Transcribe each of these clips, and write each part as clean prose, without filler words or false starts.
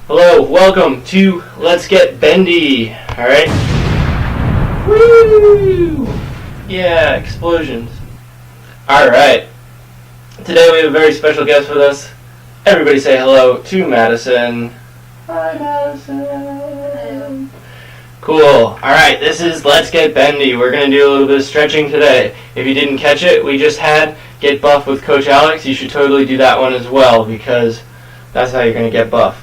Hello, welcome to Let's Get Bendy. Alright? Woo! Yeah, explosions. Alright. Today we have a very special guest with us. Everybody say hello to Madison. Hi, Madison. Cool. Alright, this is Let's Get Bendy. We're going to do a little bit of stretching today. If you didn't catch it, we just had Get Buff with Coach Alex. You should totally do that one as well, because that's how you're going to get buff.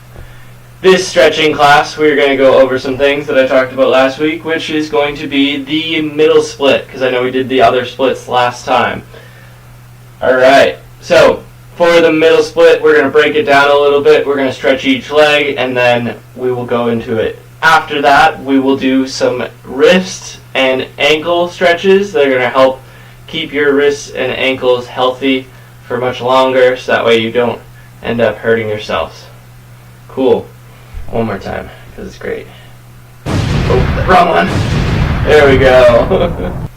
This stretching class, we're going to go over some things that I talked about last week, which is going to be the middle split, because I know we did the other splits last time. Alright, so for the middle split, we're going to break it down a little bit. We're going to stretch each leg, and then we will go into it. After that, we will do some wrist and ankle stretches that are going to help keep your wrists and ankles healthy for much longer, so that way you don't end up hurting yourselves. Cool. One more time, because it's great. Oh, wrong one. There we go.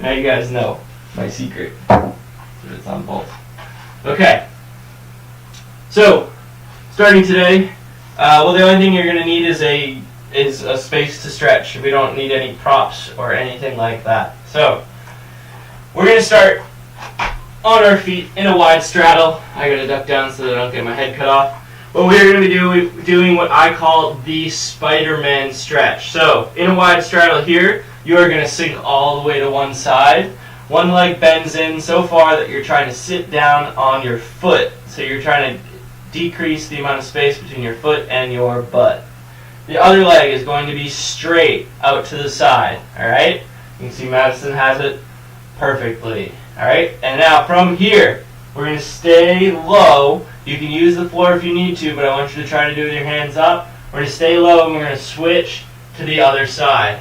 Now you guys know my secret. It's on both. Okay. So, starting today, well, the only thing you're going to need is a space to stretch. We don't need any props or anything like that. So, we're going to start on our feet in a wide straddle. I got to duck down so that I don't get my head cut off. But we're going to be doing what I call the Spider-Man stretch. So, in a wide straddle here, you are going to sink all the way to one side. One leg bends in so far that you're trying to sit down on your foot. So you're trying to decrease the amount of space between your foot and your butt. The other leg is going to be straight out to the side. Alright? You can see Madison has it perfectly. Alright? And now from here, we're going to stay low. You can use the floor if you need to, but I want you to try to do it with your hands up. We're going to stay low and we're going to switch to the other side.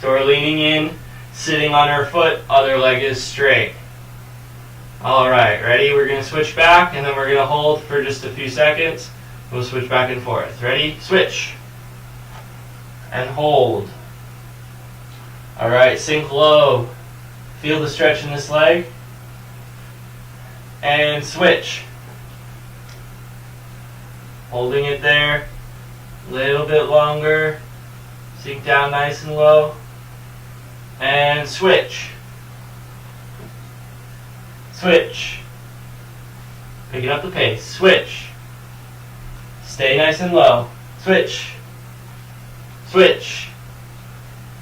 So we're leaning in, sitting on our foot, other leg is straight. Alright, ready? We're going to switch back and then we're going to hold for just a few seconds. We'll switch back and forth. Ready? Switch. And hold. Alright, sink low. Feel the stretch in this leg. And switch. Holding it there. A little bit longer. Sink down nice and low. And switch. Switch. Picking up the pace. Switch. Stay nice and low. Switch. Switch.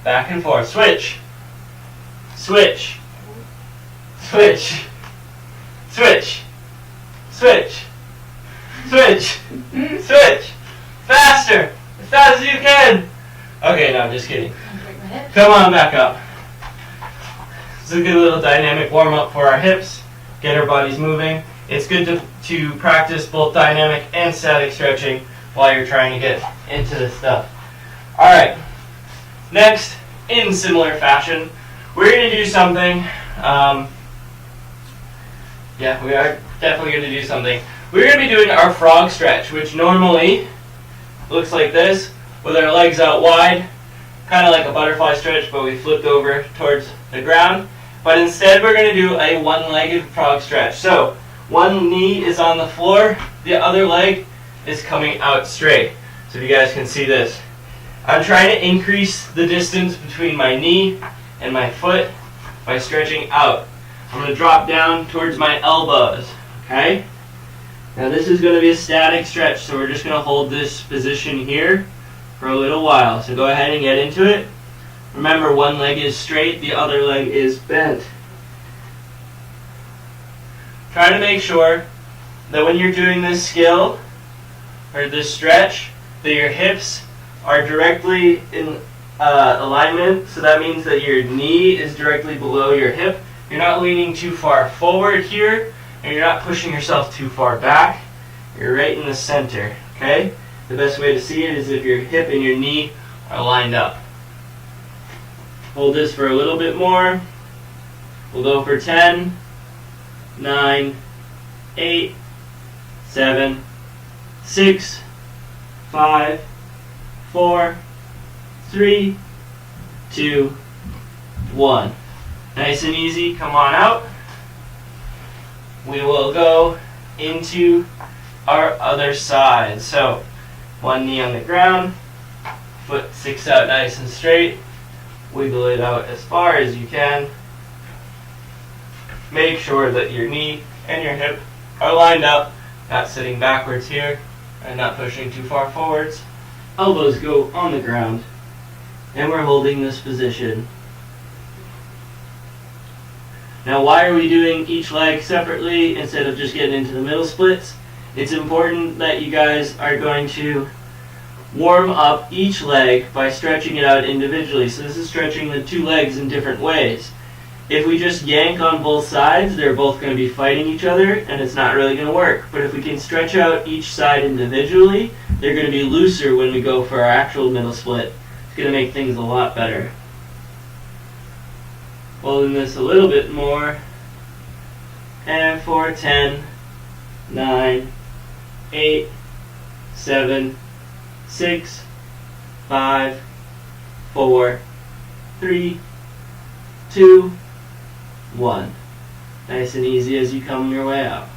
Back and forth. Switch. Switch. Switch. Switch. Switch. Switch. Switch. Faster. As fast as you can. Okay, no, just kidding. Come on back up. It's a good little dynamic warm-up for our hips. Get our bodies moving. It's good to practice both dynamic and static stretching while you're trying to get into this stuff. Alright. Next, in similar fashion, we're going to do something. Yeah, we are definitely going to do something. We're going to be doing our frog stretch, which normally looks like this, with our legs out wide, kind of like a butterfly stretch, but we flipped over towards the ground. But instead, we're going to do a one-legged frog stretch. So, one knee is on the floor, the other leg is coming out straight. So if you guys can see this. I'm trying to increase the distance between my knee and my foot by stretching out. I'm going to drop down towards my elbows, okay? Now this is going to be a static stretch, so we're just going to hold this position here for a little while. So go ahead and get into it. Remember, one leg is straight, the other leg is bent. Try to make sure that when you're doing this skill, or this stretch, that your hips are directly in alignment. So that means that your knee is directly below your hip. You're not leaning too far forward here, and you're not pushing yourself too far back. You're right in the center, okay? The best way to see it is if your hip and your knee are lined up. Hold this for a little bit more. We'll go for 10, 9, 8, 7, 6, 5, 4, 3, 2, 1. Nice and easy. Come on out. We will go into our other side. So one knee on the ground, foot sticks out nice and straight, wiggle it out as far as you can. Make sure that your knee and your hip are lined up, not sitting backwards here and not pushing too far forwards. Elbows go on the ground, and we're holding this position. Now, why are we doing each leg separately instead of just getting into the middle splits? It's important that you guys are going to warm up each leg by stretching it out individually. So this is stretching the two legs in different ways. If we just yank on both sides, they're both going to be fighting each other, and it's not really going to work. But if we can stretch out each side individually, they're going to be looser when we go for our actual middle split. It's going to make things a lot better. Holding this a little bit more. And for 10, 9, 8, 7, 6, 5, 4, 3, 2, 1. Nice and easy as you come your way out.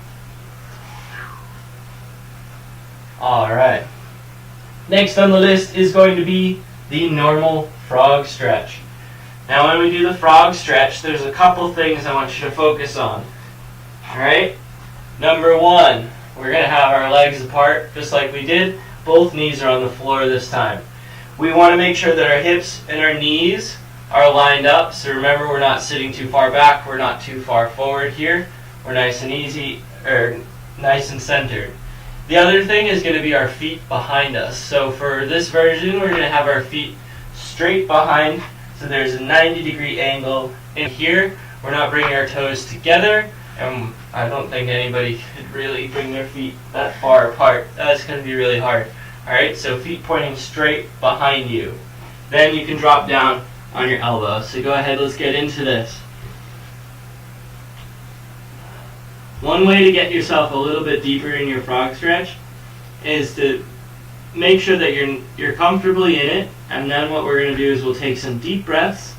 Alright. Next on the list is going to be the normal frog stretch. Now when we do the frog stretch, there's a couple things I want you to focus on. Alright? Number one, we're going to have our legs apart just like we did. Both knees are on the floor this time. We want to make sure that our hips and our knees are lined up. So remember, we're not sitting too far back, we're not too far forward here. We're nice and easy, or nice and centered. The other thing is going to be our feet behind us. So for this version, we're going to have our feet straight behind. So there's a 90-degree angle in here. We're not bringing our toes together, and I don't think anybody could really bring their feet that far apart. That's going to be really hard. Alright, so feet pointing straight behind you. Then you can drop down on your elbow. So go ahead, let's get into this. One way to get yourself a little bit deeper in your frog stretch is to make sure that you're comfortably in it, and then what we're going to do is we'll take some deep breaths,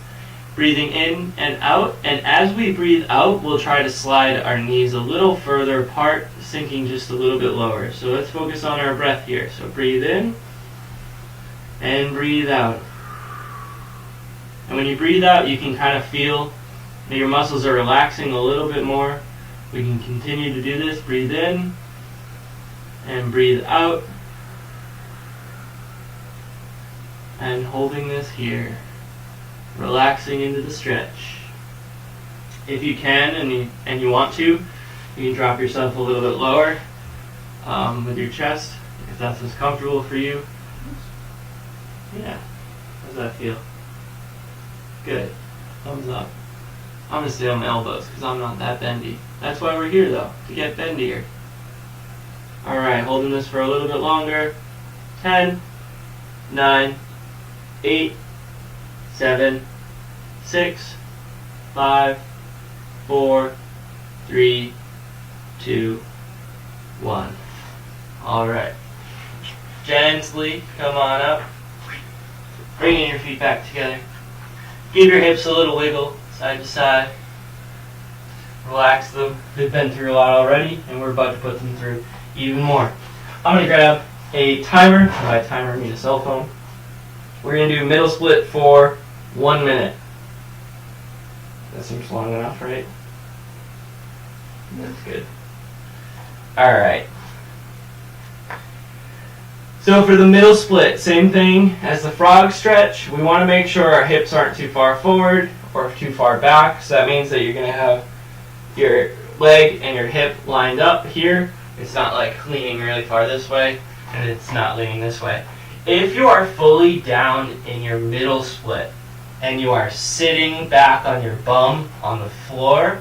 breathing in and out, and as we breathe out, we'll try to slide our knees a little further apart, sinking just a little bit lower. So let's focus on our breath here. So breathe in and breathe out. And when you breathe out, you can kind of feel that your muscles are relaxing a little bit more. We can continue to do this. Breathe in and breathe out. And holding this here, relaxing into the stretch. If you can and you want to, you can drop yourself a little bit lower with your chest, if that's what's comfortable for you. Yeah, how does that feel? Good, thumbs up. I'm going to stay on my elbows because I'm not that bendy. That's why we're here though, to get bendier. Alright, holding this for a little bit longer. 10, 9, 8, 7, 6, 5, 4, 3, 2, 1. Alright. Gently come on up. Bringing your feet back together. Give your hips a little wiggle, side to side. Relax them. They've been through a lot already, and we're about to put them through even more. I'm going to grab a timer. And by timer, I mean a cell phone. We're going to do middle split for 1 minute. That seems long enough, right? That's good. Alright. So for the middle split, same thing as the frog stretch. We want to make sure our hips aren't too far forward or too far back. So that means that you're going to have your leg and your hip lined up here. It's not like leaning really far this way, and it's not leaning this way. If you are fully down in your middle split and you are sitting back on your bum on the floor,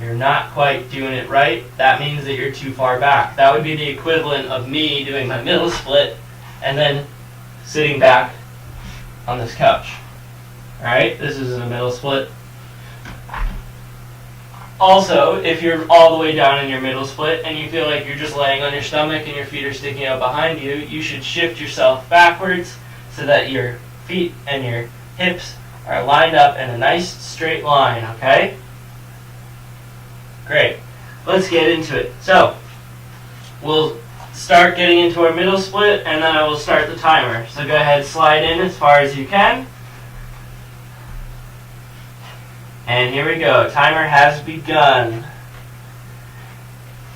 you're not quite doing it right. That means that you're too far back. That would be the equivalent of me doing my middle split and then sitting back on this couch. Alright, this is a middle split. Also, if you're all the way down in your middle split and you feel like you're just laying on your stomach and your feet are sticking out behind you, you should shift yourself backwards so that your feet and your hips are lined up in a nice straight line, okay? Great. Let's get into it. So, we'll start getting into our middle split, and then I will start the timer. So go ahead, slide in as far as you can. And here we go. Timer has begun.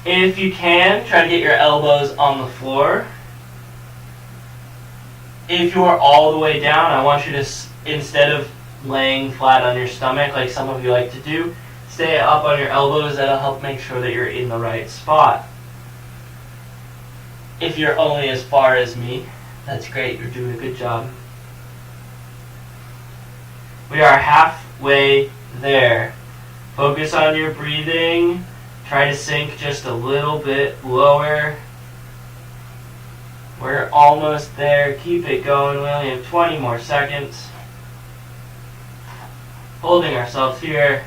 If you can, try to get your elbows on the floor. If you are all the way down, I want you to, instead of laying flat on your stomach like some of you like to do, stay up on your elbows. That'll help make sure that you're in the right spot. If you're only as far as me, that's great. You're doing a good job. We are halfway there. Focus on your breathing. Try to sink just a little bit lower. We're almost there. Keep it going. We only have 20 more seconds. Holding ourselves here.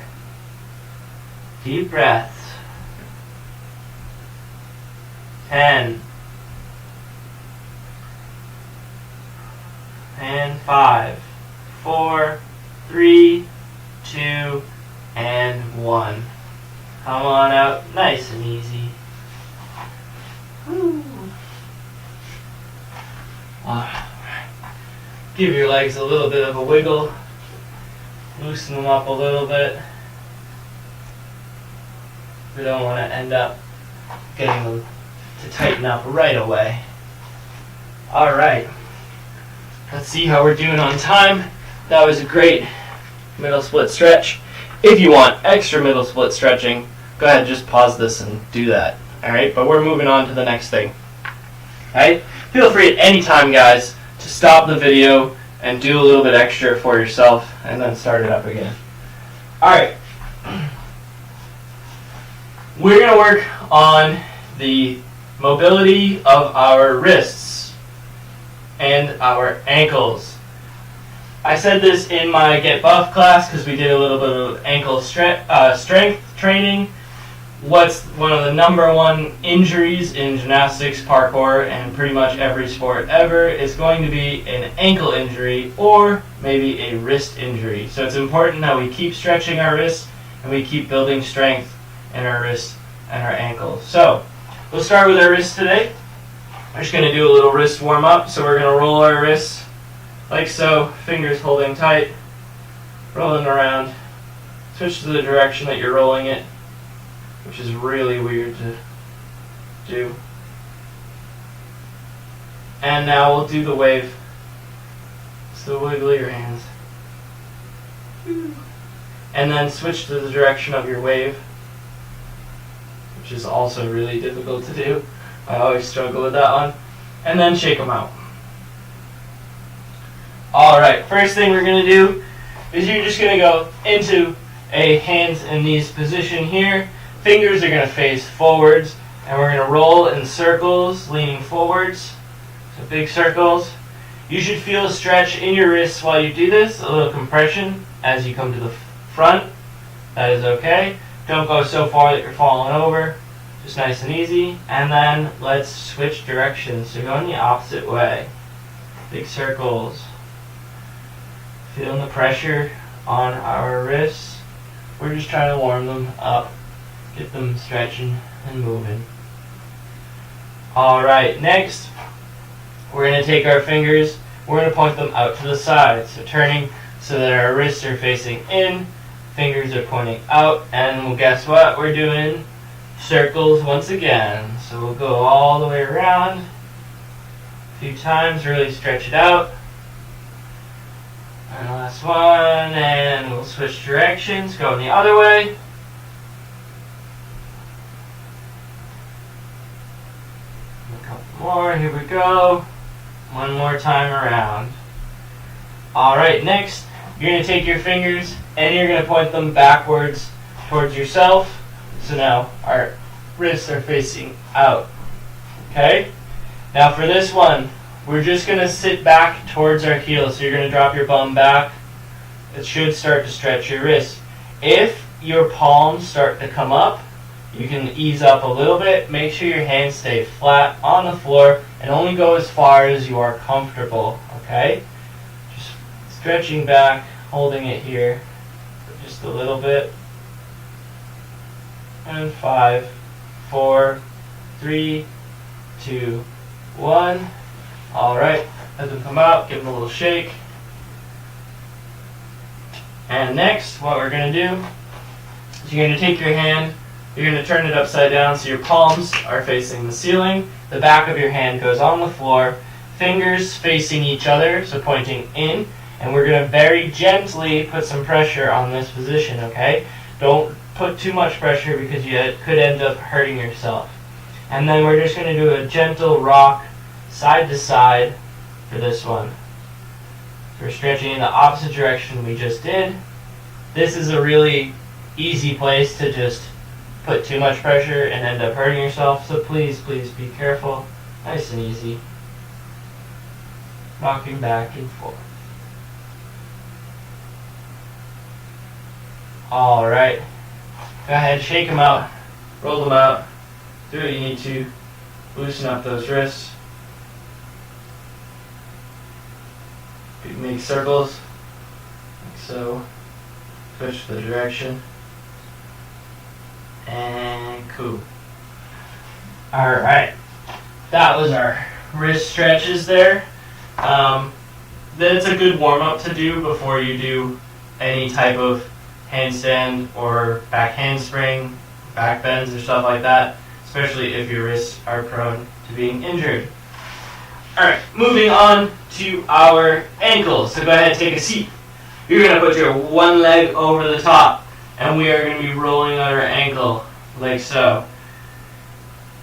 Deep breaths. 10. And 5, 4, 3, 2, and 1. Come on out, nice and easy. Woo. Give your legs a little bit of a wiggle. Loosen them up a little bit. We don't want to end up getting them to tighten up right away. Alright. Let's see how we're doing on time. That was a great middle split stretch. If you want extra middle split stretching, go ahead and just pause this and do that. Alright, but we're moving on to the next thing. Alright, feel free at any time, guys, to stop the video and do a little bit extra for yourself and then start it up again. Alright, we're going to work on the mobility of our wrists and our ankles. I said this in my Get Buff class because we did a little bit of ankle strength training. What's one of the number one injuries in gymnastics, parkour, and pretty much every sport ever is going to be an ankle injury or maybe a wrist injury. So it's important that we keep stretching our wrists and we keep building strength in our wrists and our ankles. So we'll start with our wrists today. We're just going to do a little wrist warm up. So we're going to roll our wrists like so, fingers holding tight, rolling around. Switch to the direction that you're rolling it, which is really weird to do. And now we'll do the wave. So wiggle your hands. And then switch to the direction of your wave, which is also really difficult to do. I always struggle with that one. And then shake them out. Alright, first thing we're going to do is you're just going to go into a hands and knees position here. Fingers are going to face forwards, and we're going to roll in circles, leaning forwards. So big circles. You should feel a stretch in your wrists while you do this, a little compression as you come to the front. That is okay. Don't go so far that you're falling over. Just nice and easy. And then let's switch directions. So go in the opposite way. Big circles. Feeling the pressure on our wrists. We're just trying to warm them up. Get them stretching and moving. Alright, next we're going to take our fingers, we're going to point them out to the side. So turning so that our wrists are facing in, fingers are pointing out, and well, guess what? We're doing circles once again. So we'll go all the way around a few times, really stretch it out. And last one, and we'll switch directions, go in the other way. A couple more, here we go. One more time around. Alright, next, you're going to take your fingers and you're going to point them backwards towards yourself. So now our wrists are facing out. Okay? Now for this one, we're just going to sit back towards our heels. So you're going to drop your bum back. It should start to stretch your wrists. If your palms start to come up, you can ease up a little bit. Make sure your hands stay flat on the floor and only go as far as you are comfortable. Okay? Just stretching back, holding it here for just a little bit. And 5, 4, 3, 2, 1. Alright, let them come out, give them a little shake. And next, what we're going to do is you're going to take your hand, you're going to turn it upside down so your palms are facing the ceiling. The back of your hand goes on the floor, fingers facing each other, so pointing in. And we're going to very gently put some pressure on this position, okay? Don't put too much pressure because you could end up hurting yourself. And then we're just going to do a gentle rock side to side for this one. So we're stretching in the opposite direction we just did. This is a really easy place to just put too much pressure and end up hurting yourself, so please be careful. Nice and easy. Rocking back and forth. Alright. Go ahead, shake them out, roll them out, do what you need to, loosen up those wrists. You can make circles, like so. Switch the direction. And cool. Alright. That was our wrist stretches there. That's a good warm-up to do before you do any type of handstand or back handspring, back bends or stuff like that, especially if your wrists are prone to being injured. Alright, moving on to our ankles. So go ahead and take a seat. You're going to put your one leg over the top, and we are going to be rolling on our ankle like so.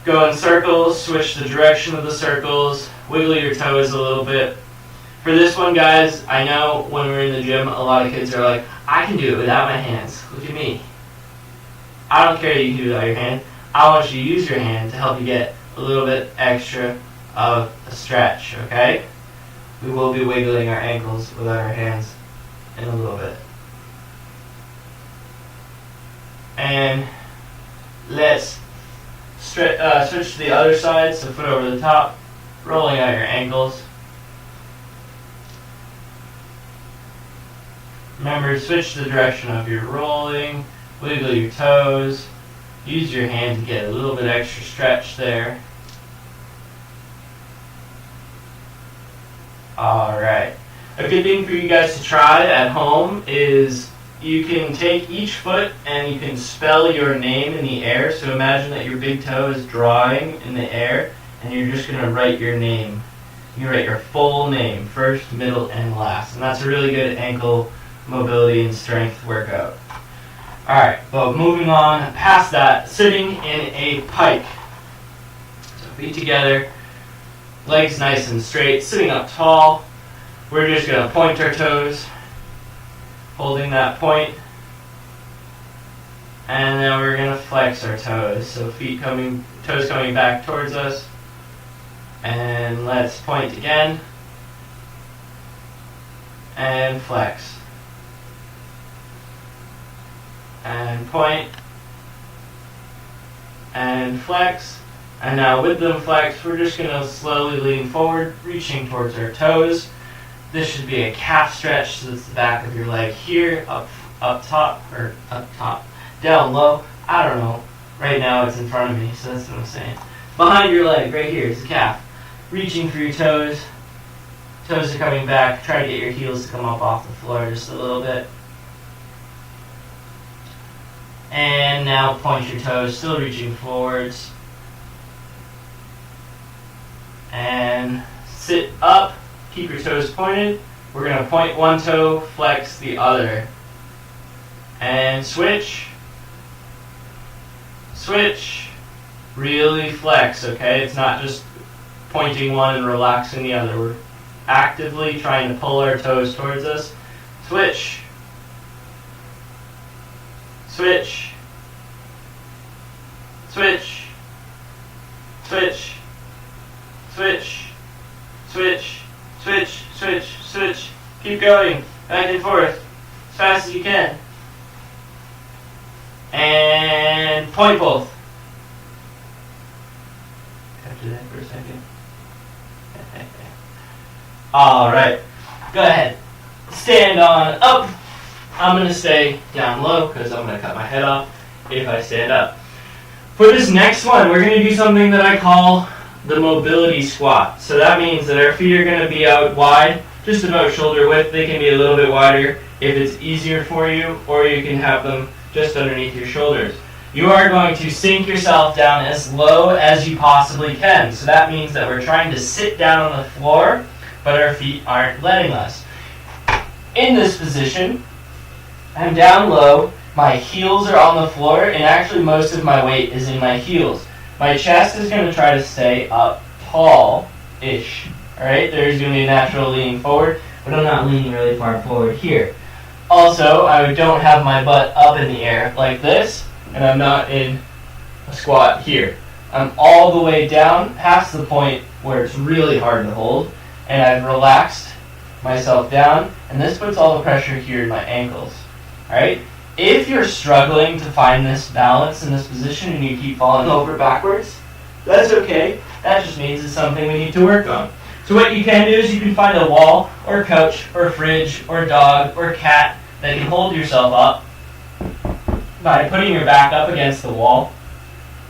Go in circles, switch the direction of the circles, wiggle your toes a little bit. For this one, guys, I know when we're in the gym, a lot of kids are like, I can do it without my hands. Look at me. I don't care that you can do it without your hand. I want you to use your hand to help you get a little bit extra of a stretch, okay? We will be wiggling our ankles without our hands in a little bit. And let's switch to the other side, so foot over the top, rolling out your ankles. Remember, switch the direction of your rolling, wiggle your toes, use your hand to get a little bit extra stretch there. Alright. A good thing for you guys to try at home is you can take each foot and you can spell your name in the air. So imagine that your big toe is drawing in the air and you're just going to write your name. You write your full name, first, middle, and last. And that's a really good ankle mobility and strength workout. Alright, but moving on past that, sitting in a pike. So feet together, legs nice and straight, sitting up tall. We're just going to point our toes, holding that point, and then we're going to flex our toes. So toes coming back towards us, and let's point again, and flex. And point, and flex, and now with them flexed, we're just going to slowly lean forward, reaching towards our toes. This should be a calf stretch, so it's the back of your leg here, up top, down low, I don't know, right now it's in front of me, so that's what I'm saying. Behind your leg, right here, is the calf. Reaching for your toes are coming back, try to get your heels to come up off the floor just a little bit. And now point your toes, still reaching forwards. And sit up, keep your toes pointed. We're going to point one toe, flex the other. And switch. Switch. Really flex, okay? It's not just pointing one and relaxing the other. We're actively trying to pull our toes towards us. Switch. Switch. Switch. Switch. Switch. Switch. Switch. Switch. Switch. Keep going. Back and forth. As fast as you can. And point both. Capture that for a second. Alright. Go ahead. Stand on up. I'm going to stay down low because I'm going to cut my head off if I stand up. For this next one, we're going to do something that I call the mobility squat. So that means that our feet are going to be out wide, just about shoulder width. They can be a little bit wider if it's easier for you, or you can have them just underneath your shoulders. You are going to sink yourself down as low as you possibly can. So that means that we're trying to sit down on the floor, but our feet aren't letting us. In this position, I'm down low, my heels are on the floor, and actually most of my weight is in my heels. My chest is going to try to stay up tall-ish. Alright, there's going to be a natural leaning forward, but I'm not leaning really far forward here. Also, I don't have my butt up in the air like this, and I'm not in a squat here. I'm all the way down, past the point where it's really hard to hold, and I've relaxed myself down, and this puts all the pressure here in my ankles. Alright? If you're struggling to find this balance in this position and you keep falling over backwards, that's okay. That just means it's something we need to work on. So what you can do is you can find a wall, or couch, or fridge, or dog, or cat that can hold yourself up by putting your back up against the wall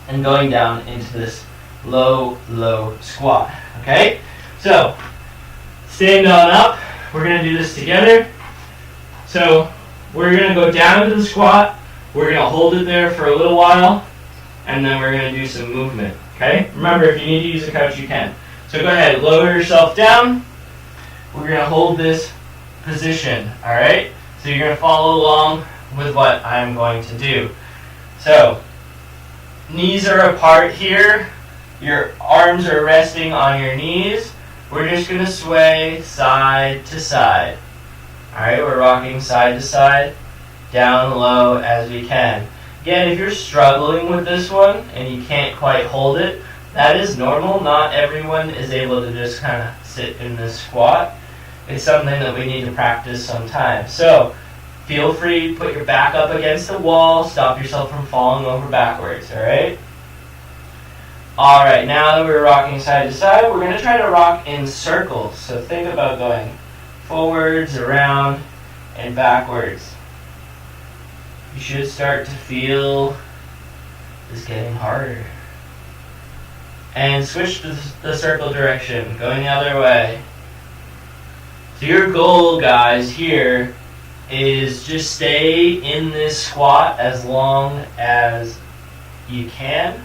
and going down into this low, low squat. Okay? So, stand on up. We're going to do this together. So, we're going to go down into the squat. We're going to hold it there for a little while, and then we're going to do some movement. Okay? Remember, if you need to use a couch, you can. So go ahead, lower yourself down. We're going to hold this position. Alright? So you're going to follow along with what I'm going to do. So, knees are apart here. Your arms are resting on your knees. We're just going to sway side to side. Alright, we're rocking side to side, down low as we can. Again, if you're struggling with this one and you can't quite hold it, that is normal. Not everyone is able to just kind of sit in this squat. It's something that we need to practice sometime. So, feel free to put your back up against the wall, stop yourself from falling over backwards, alright? Alright, now that we're rocking side to side, we're going to try to rock in circles. So think about going forwards, around, and backwards. You should start to feel this getting harder. And switch to the circle direction, going the other way. So your goal, guys, here is just stay in this squat as long as you can.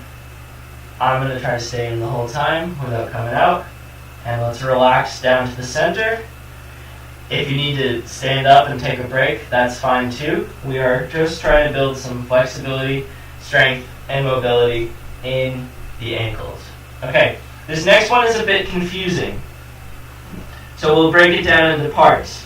I'm going to try to stay in the whole time without coming out. And let's relax down to the center. If you need to stand up and take a break, that's fine too. We are just trying to build some flexibility, strength, and mobility in the ankles. Okay, this next one is a bit confusing. So we'll break it down into parts.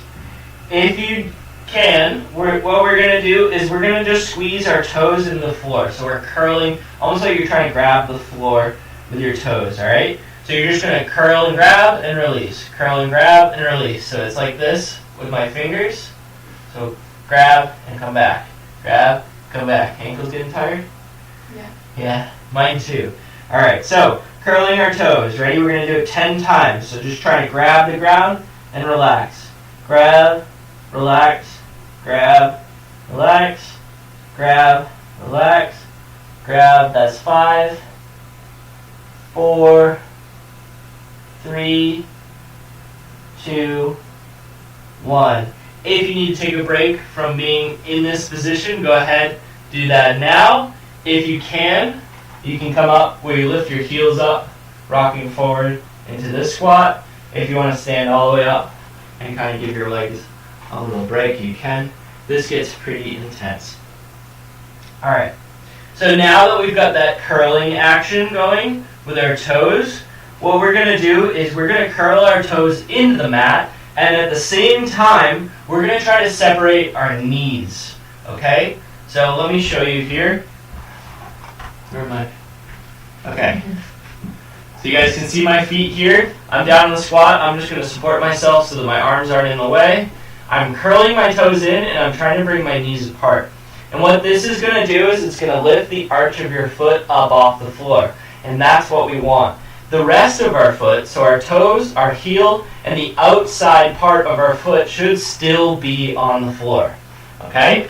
If you can, what we're going to do is we're going to just squeeze our toes into the floor. So we're curling, almost like you're trying to grab the floor with your toes, alright? So you're just going to curl and grab and release. Curl and grab and release. So it's like this with my fingers. So grab and come back. Grab, come back. Ankles getting tired? Yeah. Yeah, mine too. Alright, so curling our toes. Ready? We're going to do it 10 times. So just try to grab the ground and relax. Grab, relax, grab, relax, grab, relax, grab. That's 5, 4, 3, 2, 1. If you need to take a break from being in this position, go ahead, do that now. If you can come up where you lift your heels up, rocking forward into this squat. If you want to stand all the way up and kind of give your legs a little break, you can. This gets pretty intense. Alright, so now that we've got that curling action going with our toes, what we're going to do is we're going to curl our toes into the mat, and at the same time, we're going to try to separate our knees. Okay? So let me show you here. Where am I? Okay. So you guys can see my feet here. I'm down in the squat. I'm just going to support myself so that my arms aren't in the way. I'm curling my toes in, and I'm trying to bring my knees apart. And what this is going to do is it's going to lift the arch of your foot up off the floor. And that's what we want. The rest of our foot, so our toes, our heel, and the outside part of our foot should still be on the floor. Okay?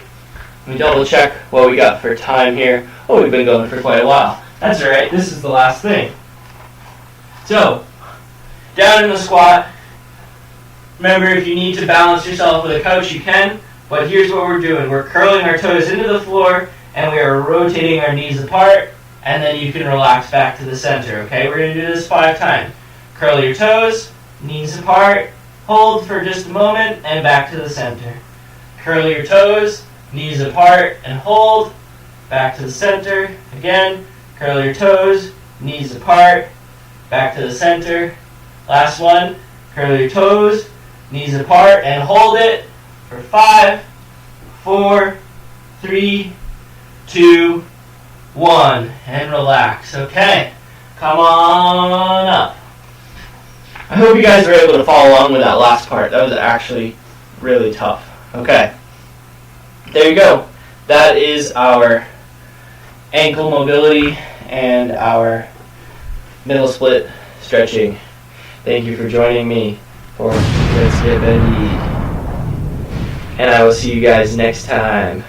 Let me double check what we got for time here. Oh, we've been going for quite a while. That's alright, this is the last thing. So, down in the squat. Remember, if you need to balance yourself with a couch, you can. But here's what we're doing. We're curling our toes into the floor, and we are rotating our knees apart, and then you can relax back to the center, okay? We're going to do this 5 times. Curl your toes, knees apart, hold for just a moment, and back to the center. Curl your toes, knees apart, and hold, back to the center. Again, curl your toes, knees apart, back to the center. Last one, curl your toes, knees apart, and hold it for 5, 4, 3, 2, 1, and relax. Okay, come on up. I hope you guys were able to follow along with that last part. That was actually really tough. Okay, there you go. That is our ankle mobility and our middle split stretching. Thank you for joining me for Let's Get Bendy. And I will see you guys next time.